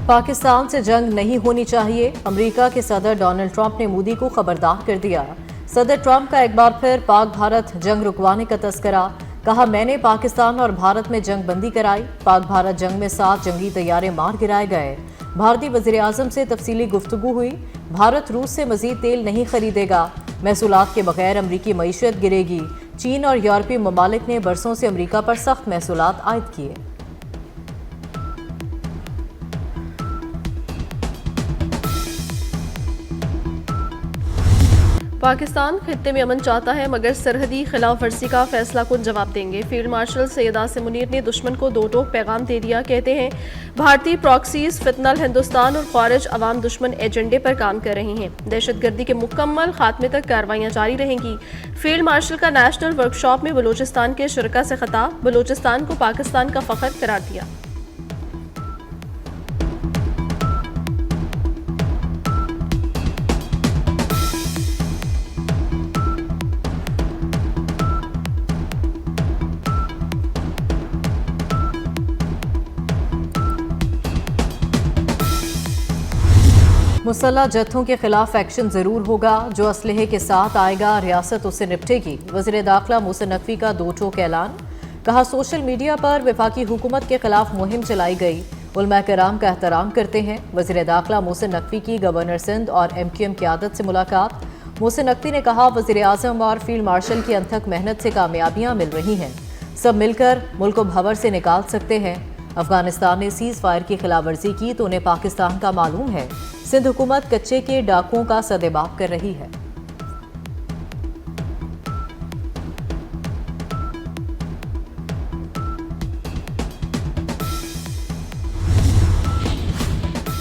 پاکستان سے جنگ نہیں ہونی چاہیے، امریکہ کے صدر ڈونلڈ ٹرمپ نے مودی کو خبردار کر دیا۔ صدر ٹرمپ کا ایک بار پھر پاک بھارت جنگ رکوانے کا تذکرہ، کہا میں نے پاکستان اور بھارت میں جنگ بندی کرائی، پاک بھارت جنگ میں 7 جنگی طیارے مار گرائے گئے۔ بھارتی وزیر اعظم سے تفصیلی گفتگو ہوئی، بھارت روس سے مزید تیل نہیں خریدے گا، محصولات کے بغیر امریکی معیشت گرے گی۔ چین اور یورپی ممالک نے برسوں سے امریکہ پر سخت محصولات عائد کیے۔ پاکستان خطے میں امن چاہتا ہے مگر سرحدی خلاف ورزی کا فیصلہ کن جواب دیں گے۔ فیلڈ مارشل سید عاصم منیر نے دشمن کو دو ٹوک پیغام دے دیا، کہتے ہیں بھارتی پراکسیز فتنہ ہندوستان اور خارج عوام دشمن ایجنڈے پر کام کر رہی ہیں، دہشت گردی کے مکمل خاتمے تک کارروائیاں جاری رہیں گی۔ فیلڈ مارشل کا نیشنل ورکشاپ میں بلوچستان کے شرکاء سے خطاب، بلوچستان کو پاکستان کا فخر قرار دیا۔ مسلح جتھوں کے خلاف ایکشن ضرور ہوگا، جو اسلحے کے ساتھ آئے گا ریاست اس سے نپٹے گی۔ وزیر داخلہ محسن نقوی کا دو ٹوک اعلان، کہا سوشل میڈیا پر وفاقی حکومت کے خلاف مہم چلائی گئی، علماء کرام کا احترام کرتے ہیں۔ وزیر داخلہ محسن نقوی کی گورنر سندھ اور ایم کیو ایم قیادت سے ملاقات، محسن نقوی نے کہا وزیر اعظم اور فیلڈ مارشل کی انتھک محنت سے کامیابیاں مل رہی ہیں، سب مل کر ملک کو بھنور سے نکال سکتے ہیں۔ افغانستان نے سیز فائر کی خلاف ورزی کی تو انہیں پاکستان کا معلوم ہے، سندھ حکومت کچے کے ڈاکوؤں کا سدباب کر رہی ہے۔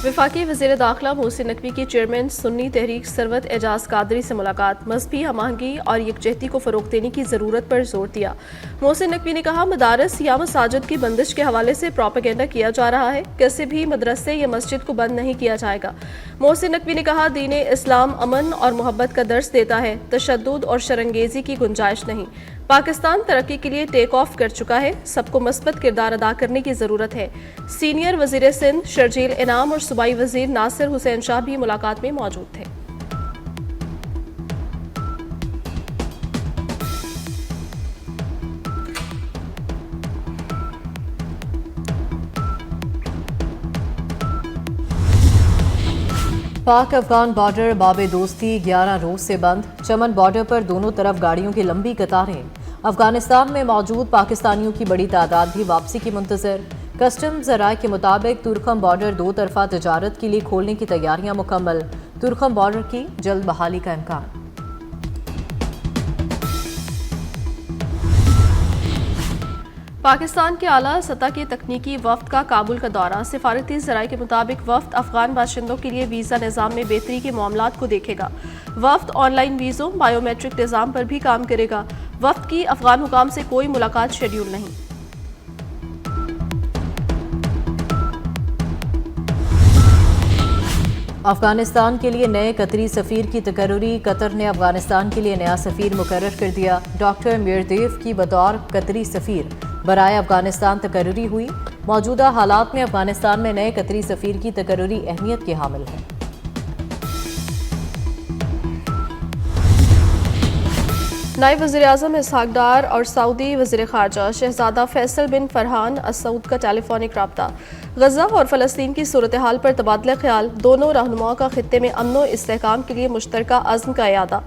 وفاقی وزیر داخلہ محسن نقوی کی چیئرمین سنی تحریک ثروت اعجاز قادری سے ملاقات، مذہبی ہم آہنگی اور یکجہتی کو فروغ دینے کی ضرورت پر زور دیا۔ محسن نقوی نے کہا مدارس یا مساجد کی بندش کے حوالے سے پروپیگنڈا کیا جا رہا ہے، کسی بھی مدرسے یا مسجد کو بند نہیں کیا جائے گا۔ محسن نقوی نے کہا دین اسلام امن اور محبت کا درس دیتا ہے، تشدد اور شرانگیزی کی گنجائش نہیں۔ پاکستان ترقی کے لیے ٹیک آف کر چکا ہے، سب کو مثبت کردار ادا کرنے کی ضرورت ہے۔ سینئر وزیر سندھ شرجیل انعام اور صوبائی وزیر ناصر حسین شاہ بھی ملاقات میں موجود تھے۔ پاک افغان بارڈر باب دوستی 11 روز سے بند، چمن بارڈر پر دونوں طرف گاڑیوں کی لمبی قطاریں، افغانستان میں موجود پاکستانیوں کی بڑی تعداد بھی واپسی کی منتظر۔ کسٹمز ذرائع کے مطابق تورخم بارڈر دو طرفہ تجارت کے لیے کھولنے کی تیاریاں مکمل، تورخم بارڈر کی جلد بحالی کا امکان۔ پاکستان کے اعلیٰ سطح کے تکنیکی وفد کا کابل کا دورہ، سفارتی ذرائع کے مطابق وفد افغان باشندوں کے لیے ویزا نظام میں بہتری کے معاملات کو دیکھے گا۔ وفد آن لائن ویزوں، بائیو میٹرک نظام پر بھی کام کرے گا۔ وفد کی افغان حکام سے کوئی ملاقات شیڈیول نہیں۔ افغانستان کے لیے نئے قطری سفیر کی تقرری، قطر نے افغانستان کے لیے نیا سفیر مقرر کر دیا۔ ڈاکٹر میردیو کی بطور قطری سفیر برائے افغانستان تقرری ہوئی، موجودہ حالات میں افغانستان میں نئے قطری سفیر کی تقرری اہمیت کی حامل ہے۔ نائب وزیر اعظم اسحاق ڈار اور سعودی وزیر خارجہ شہزادہ فیصل بن فرحان السعود کا ٹیلی فونک رابطہ، غزہ اور فلسطین کی صورتحال پر تبادلہ خیال، دونوں رہنماؤں کا خطے میں امن و استحکام کے لیے مشترکہ عزم کا اعادہ،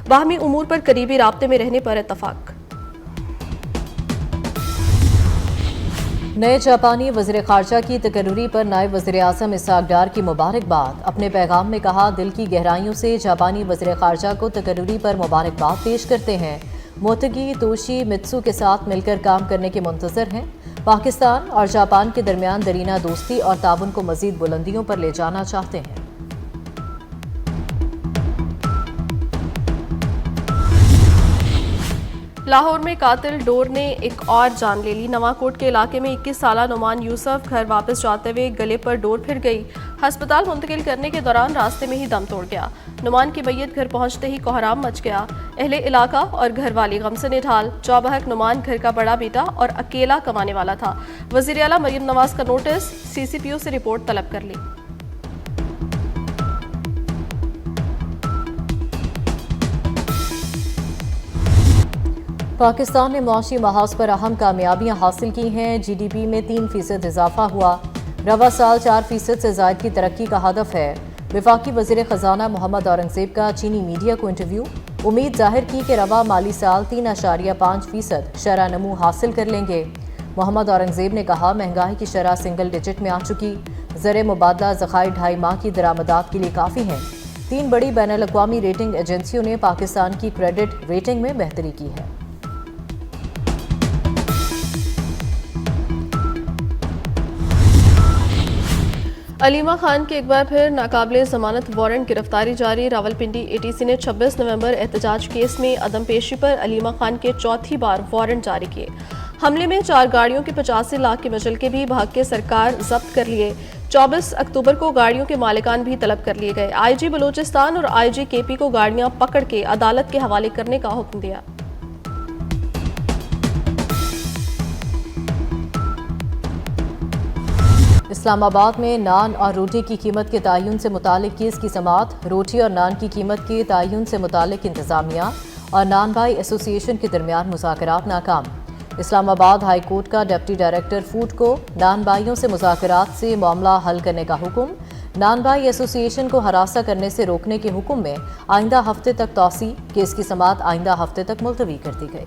باہمی امور پر قریبی رابطے میں رہنے پر اتفاق۔ نئے جاپانی وزیر خارجہ کی تقرری پر نائب وزیر اعظم اسحاق ڈار کی مبارکباد، اپنے پیغام میں کہا دل کی گہرائیوں سے جاپانی وزیر خارجہ کو تقرری پر مبارکباد پیش کرتے ہیں، موتگی توشی متسو کے ساتھ مل کر کام کرنے کے منتظر ہیں، پاکستان اور جاپان کے درمیان درینہ دوستی اور تعاون کو مزید بلندیوں پر لے جانا چاہتے ہیں۔ लाहौर में कातिल डोर ने एक और जान ले ली। नवाकोट के इलाके में 21 साला नुमान यूसुफ घर वापस जाते हुए गले पर डोर फिर गई। अस्पताल मुंतकिल करने के दौरान रास्ते में ही दम तोड़ गया। नुमान की मैयत घर पहुंचते ही कोहराम मच गया। अहले इलाका और घर वाली गम से निढाल। जाबहक नुमान घर का बड़ा बेटा और अकेला कमाने वाला था। वज़ीर आला मरियम नवाज का नोटिस, CCPO से रिपोर्ट तलब कर ली। पाकिस्तान ने मुआशी महाज पर अहम कामयाबियां हासिल की हैं। GDP में 3% इजाफा हुआ। रवा साल 4% से ज़ायद की तरक्की का हदफ है। वफाकी वज़ीर ख़जाना मोहम्मद औरंगज़ेब का चीनी मीडिया को इंटरव्यू। उम्मीद जाहिर की कि रवा माली साल 3.5% शरह नमू हासिल कर लेंगे। मोहम्मद औरंगज़ेब ने कहा, महंगाई की शरह सिंगल डिजिट में आ चुकी। ज़र मुबादला ज़खायर 2.5 माह की दरामदात के लिए काफ़ी हैं। 3 बड़ी बैनुल-अक़वामी रेटिंग एजेंसियों ने पाकिस्तान की क्रेडिट रेटिंग में बेहतरी की है। अलीमा खान की एक बार फिर नाकाबिले ज़मानत वारंट गिरफ्तारी जारी। रावलपिंडी ATC ने 26 नवंबर एहतजाज केस में अदम पेशी पर अलीमा खान के चौथी बार वारंट जारी किए। हमले में 4 गाड़ियों के 85 लाख के मुचलके भी भाग के सरकार जब्त कर लिए। 24 अक्टूबर को गाड़ियों के मालिकान भी तलब कर लिए गए। IG बलूचिस्तान और IG KP को गाड़ियां पकड़ के अदालत के हवाले करने का हुक्म दिया। इस्लामाबाद में नान और रोटी की कीमत के तयन से मुतालिक केस की समाअत। रोटी और नान की कीमत के तयन से मुतालिक इंतजामिया और नान भाई एसोसिएशन के दरमियान मुज़ाकरात नाकाम। इस्लामाबाद हाई कोर्ट का डिप्टी डायरेक्टर फूड को नान भाइयों से मुज़ाकरात से मामला हल करने का हुक्म। नान भाई एसोसिएशन को हरासा करने से रोकने के हुक्म में आइंदा हफ्ते तक तौसी। केस की समाअत आइंदा हफ्ते तक मुलतवी कर दी गई।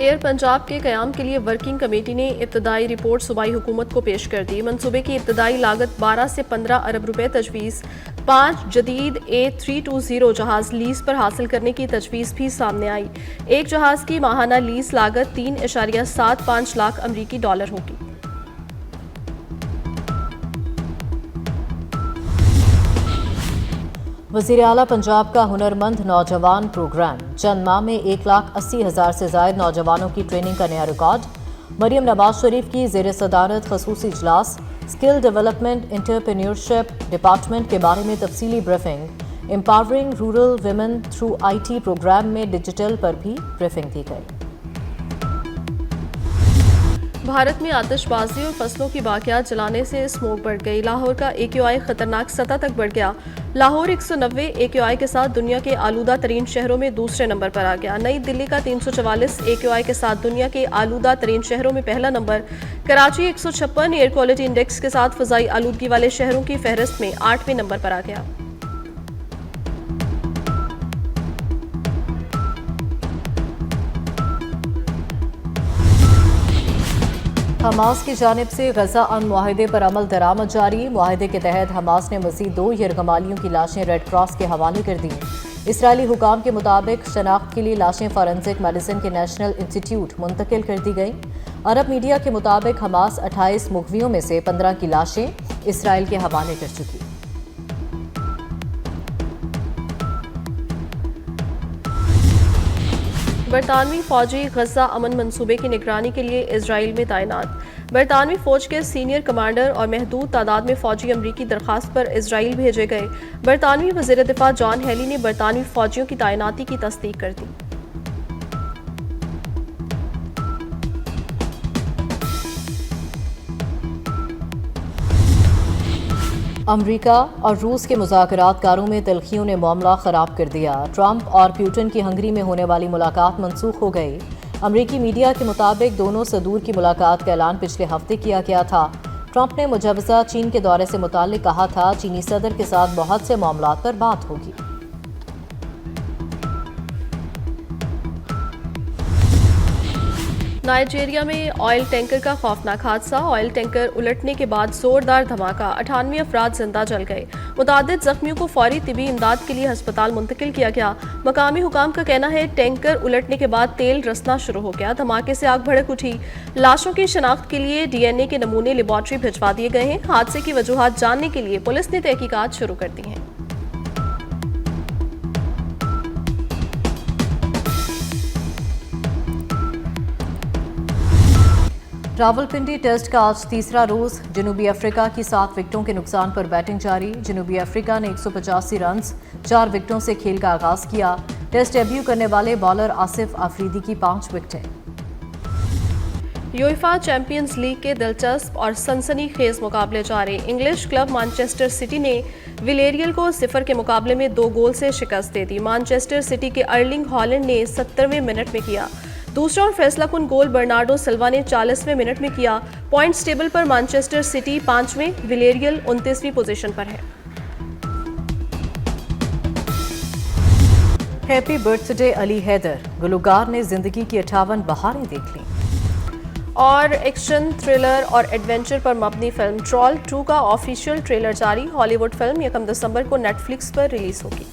एयर पंजाब के क़याम के लिए वर्किंग कमेटी ने इब्तदाई रिपोर्ट सूबाई हुकूमत को पेश कर दी। मंसूबे की इब्तदाई लागत 12 से 15 अरब रुपए तजवीज़। 5 जदीद A320 जहाज़ लीज पर हासिल करने की तजवीज़ भी सामने आई। एक जहाज़ की माहाना लीज लागत 3.75 लाख अमरीकी डॉलर होगी। वज़ीर आला पंजाब का हुनरमंद नौजवान प्रोग्राम। चंद माह में 1,80,000 से ज़ायद नौजवानों की ट्रेनिंग का नया रिकॉर्ड। मरियम नवाज शरीफ की ज़ेर सदारत खसूसी इजलास। स्किल डेवलपमेंट एंटरप्रेन्योरशिप डिपार्टमेंट के बारे में तफसीली briefing. Empowering rural women through IT programme में डिजिटल पर भी ब्रीफिंग दी गई। भारत में आतिशबाजी और फसलों की बाकियात जलाने से स्मोक बढ़ गई। लाहौर का AQI खतरनाक सतह तक बढ़ गया। लाहौर 190 AQI के साथ दुनिया के आलूदा तरीन शहरों में दूसरे नंबर पर आ गया। नई दिल्ली का 344 AQI के साथ दुनिया के आलूदा तरीन शहरों में पहला number. Karachi 156 air quality index के साथ फ़ज़ाई आलूदगी वाले शहरों की फहरिस्त में 8वें नंबर पर आ गया। हमास की जानिब से गजा अन मुआहिदे पर अमल दरामद जारी। मुआहिदे के तहत हमास ने मज़ीद 2 यरगमालियों की लाशें रेड क्रॉस के हवाले कर दी। इसराइली हुकाम के मुताबिक शनाख्त के लिए लाशें फॉरेंसिक मेडिसिन के नेशनल इंस्टीट्यूट मुंतकिल कर दी गई। अरब मीडिया के मुताबिक हमास 28 मुगवियों में से 15 की लाशें इसराइल के हवाले कर चुकी। बरतानवी फौजी गजा अमन मंसूबे की निगरानी के लिए इजराइल में तैनात। बरतानवी फौज के सीनियर कमांडर और महदूद तादाद में फौजी अमरीकी दरखास्त पर इजराइल भेजे गए। बरतानवी वज़ीर दिफा जॉन हेली ने बरतानवी फौजियों की तैनाती की तस्दीक कर दी। अमरीका और रूस के मुज़ाकरातकारों में तल्खियों ने मामला ख़राब कर दिया। ट्रंप और प्यूटन की हंगरी में होने वाली मुलाकात मनसूख हो गई। अमरीकी मीडिया के मुताबिक दोनों सदूर की मुलाकात का ऐलान पिछले हफ्ते किया गया था। ट्रंप ने मुजवज़ा चीन के दौरे से मुताल्लिक कहा था, चीनी सदर के साथ बहुत से मामलात पर बात होगी। नाइजीरिया में ऑयल टैंकर का खौफनाक हादसा, ऑयल टैंकर उलटने के बाद जोरदार धमाका, 98 अफराद जिंदा जल गए। मुतादिद जख्मियों को फौरी तिबी इमदाद के लिए अस्पताल मुंतकिल किया गया। मकामी हुकाम का कहना है टैंकर उलटने के बाद तेल रसना शुरू हो गया। धमाके से आग भड़क उठी। लाशों की शनाख्त के लिए DNA के नमूने लेबॉर्ट्री भिजवा दिए गए हैं। हादसे की वजूहात जानने के लिए पुलिस ने तहकीकात शुरू कर दी हैं। रावलपिंडी टेस्ट का आज तीसरा रोज, जनूबी अफ्रीका की 7 विकेटों के नुकसान पर बैटिंग जारी। जनूबी अफ्रीका ने 185 रन 4 विकेटों से खेल का आगाज किया। टेस्ट डेब्यू करने वाले बॉलर आसिफ आफरीदी की 5 विकेटें। यूएफा चैंपियंस लीग के दिलचस्प और सनसनीखेज मुकाबले जारी। इंग्लिश क्लब मैनचेस्टर सिटी ने विलेरियल को 0 के मुकाबले में 2 गोल से शिकस्त दे दी। मैनचेस्टर सिटी के अर्लिंग हॉलैंड ने 70वें मिनट में किया। दूसरा और फैसलाकुन गोल बर्नार्डो सिल्वा ने 40वें मिनट में किया। पॉइंट्स टेबल पर मैनचेस्टर सिटी 5वें, विलेरियल 29वीं पोजीशन पर है। हैप्पी बर्थडे अली हैदर, गुलकार ने जिंदगी की 58 बहारें देख लीं। और एक्शन, थ्रिलर और एडवेंचर पर मबनी फिल्म ट्रॉल 2 का ऑफिशियल ट्रेलर जारी। हॉलीवुड फिल्म 1 दिसंबर को नेटफ्लिक्स पर रिलीज होगी।